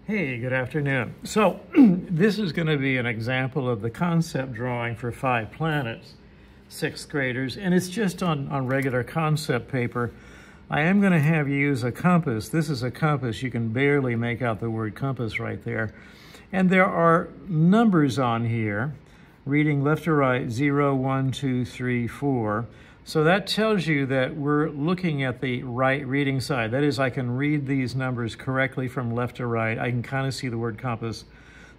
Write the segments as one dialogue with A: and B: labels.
A: Hey, good afternoon. So this is going to be an example of the concept drawing for 5 planets, 6th graders, and it's just on regular concept paper. I am going to have you use a compass. This is a compass. You can barely make out the word compass right there. And there are numbers on here, reading left to right, 0, 1, 2, 3, 4. So that tells you that we're looking at the right reading side. That is, I can read these numbers correctly from left to right. I can kind of see the word compass.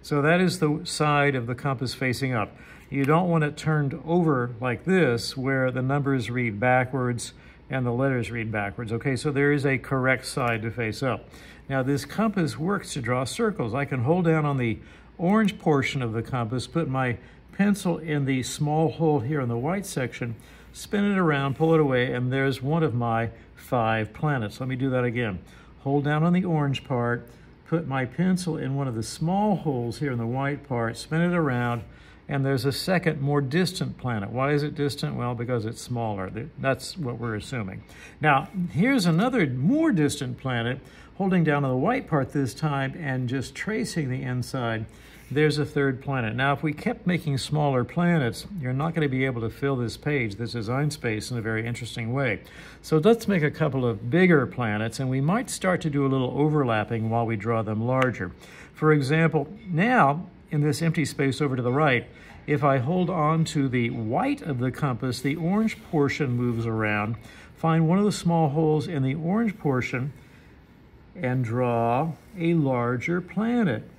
A: So that is the side of the compass facing up. You don't want it turned over like this, where the numbers read backwards and the letters read backwards. Okay, so there is a correct side to face up. Now this compass works to draw circles. I can hold down on the orange portion of the compass, put my pencil in the small hole here in the white section, spin it around, pull it away, and there's one of my 5 planets. Let me do that again. Hold down on the orange part, put my pencil in one of the small holes here in the white part, spin it around, and there's a second, more distant planet. Why is it distant? Well, because it's smaller. That's what we're assuming. Now, here's another more distant planet, holding down on the white part this time and just tracing the inside. There's a 3rd planet. Now, if we kept making smaller planets, you're not going to be able to fill this page, this design space, in a very interesting way. So let's make a couple of bigger planets, and we might start to do a little overlapping while we draw them larger. For example, now, in this empty space over to the right, if I hold on to the white of the compass, the orange portion moves around. Find one of the small holes in the orange portion and draw a larger planet.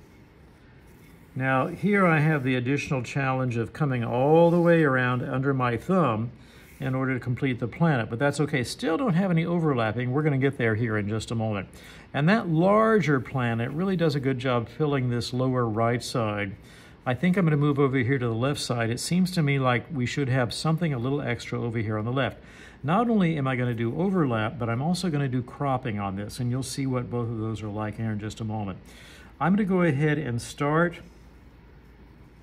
A: Now, here I have the additional challenge of coming all the way around under my thumb in order to complete the planet, but that's okay. Still don't have any overlapping. We're going to get there here in just a moment. And that larger planet really does a good job filling this lower right side. I think I'm going to move over here to the left side. It seems to me like we should have something a little extra over here on the left. Not only am I going to do overlap, but I'm also going to do cropping on this, and you'll see what both of those are like here in just a moment. I'm going to go ahead and start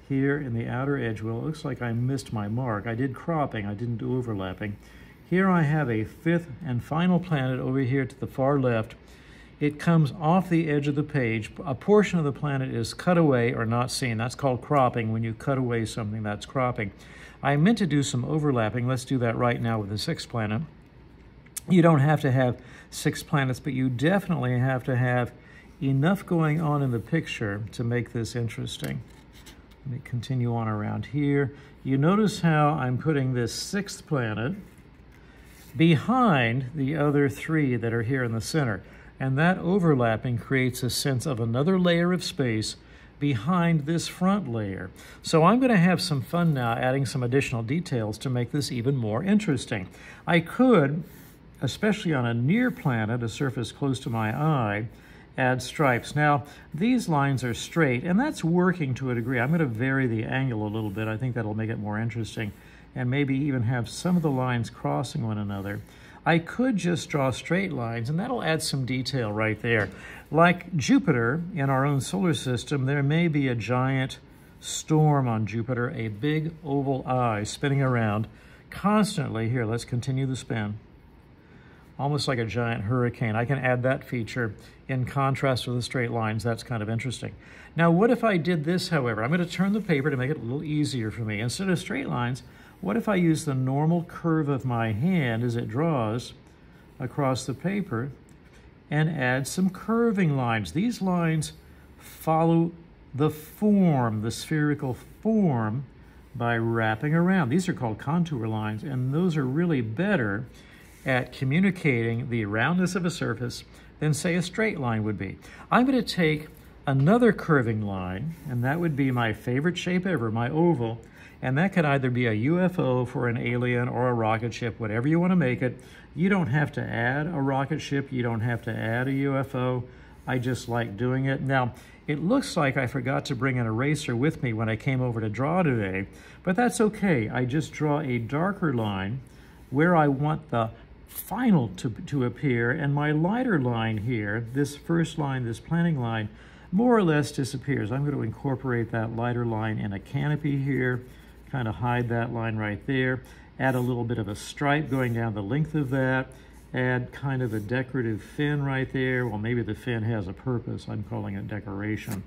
A: here in the outer edge. Well, it looks like I missed my mark. I did cropping, I didn't do overlapping. Here I have a 5th and final planet over here to the far left. It comes off the edge of the page. A portion of the planet is cut away or not seen. That's called cropping. When you cut away something, that's cropping. I meant to do some overlapping. Let's do that right now with the 6th planet. You don't have to have 6 planets, but you definitely have to have enough going on in the picture to make this interesting. Let me continue on around here. You notice how I'm putting this 6th planet behind the other 3 that are here in the center. And that overlapping creates a sense of another layer of space behind this front layer. So I'm going to have some fun now adding some additional details to make this even more interesting. I could, especially on a near planet, a surface close to my eye, add stripes. Now, these lines are straight, and that's working to a degree. I'm going to vary the angle a little bit. I think that'll make it more interesting, and maybe even have some of the lines crossing one another. I could just draw straight lines, and that'll add some detail right there. Like Jupiter, in our own solar system, there may be a giant storm on Jupiter, a big oval eye spinning around constantly. Here, let's continue the spin. Almost like a giant hurricane. I can add that feature in contrast with the straight lines. That's kind of interesting. Now, what if I did this, however? I'm going to turn the paper to make it a little easier for me. Instead of straight lines, what if I use the normal curve of my hand as it draws across the paper and add some curving lines? These lines follow the form, the spherical form, by wrapping around. These are called contour lines, and those are really better at communicating the roundness of a surface than, say, a straight line would be. I'm going to take another curving line, and that would be my favorite shape ever, my oval, and that could either be a UFO for an alien or a rocket ship, whatever you want to make it. You don't have to add a rocket ship. You don't have to add a UFO. I just like doing it. Now, it looks like I forgot to bring an eraser with me when I came over to draw today, but that's okay. I just draw a darker line where I want the final to appear, and my lighter line here, this first line, this planning line, more or less disappears. I'm going to incorporate that lighter line in a canopy here, kind of hide that line right there, add a little bit of a stripe going down the length of that, add kind of a decorative fin right there. Well, maybe the fin has a purpose. I'm calling it decoration.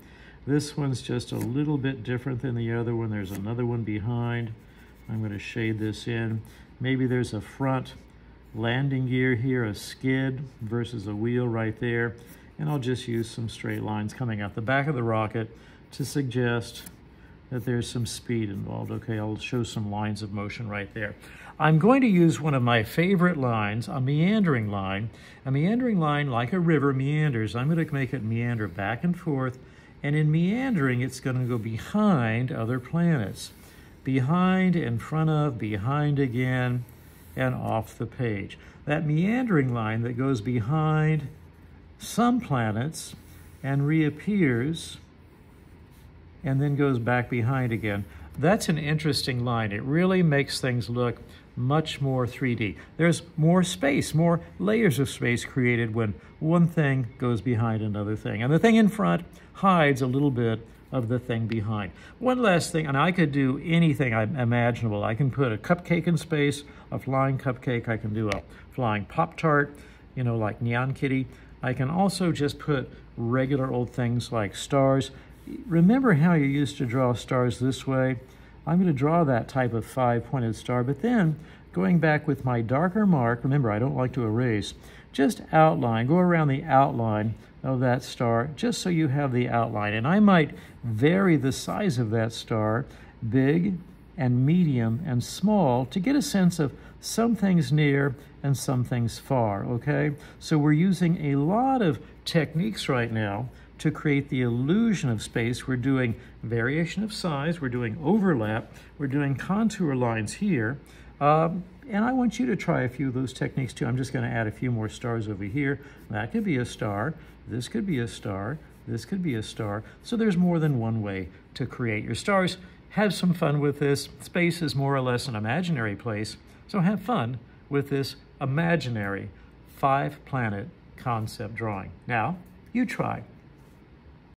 A: This one's just a little bit different than the other one. There's another one behind. I'm going to shade this in. Maybe there's a front landing gear here, a skid versus a wheel right there. And I'll just use some straight lines coming out the back of the rocket to suggest that there's some speed involved. Okay, I'll show some lines of motion right there. I'm going to use one of my favorite lines, a meandering line. A meandering line, like a river, meanders. I'm going to make it meander back and forth. And in meandering, it's going to go behind other planets. Behind, in front of, behind again, and off the page. That meandering line that goes behind some planets and reappears and then goes back behind again. That's an interesting line. It really makes things look much more 3D. There's more space, more layers of space created when one thing goes behind another thing. And the thing in front hides a little bit of the thing behind. One last thing, and I could do anything imaginable. I can put a cupcake in space, a flying cupcake. I can do a flying Pop-Tart, you know, like Neon Kitty. I can also just put regular old things like stars. Remember how you used to draw stars this way? I'm going to draw that type of 5-pointed star, but then going back with my darker mark, remember I don't like to erase, just outline, go around the outline of that star just so you have the outline. And I might vary the size of that star, big and medium and small, to get a sense of some things near and some things far, okay? So we're using a lot of techniques right now to create the illusion of space. We're doing variation of size, we're doing overlap, we're doing contour lines here, and I want you to try a few of those techniques too. I'm just going to add a few more stars over here. That could be a star, this could be a star, this could be a star. So there's more than one way to create your stars. Have some fun with this. Space is more or less an imaginary place, so have fun with this imaginary 5-planet concept drawing. Now, you try.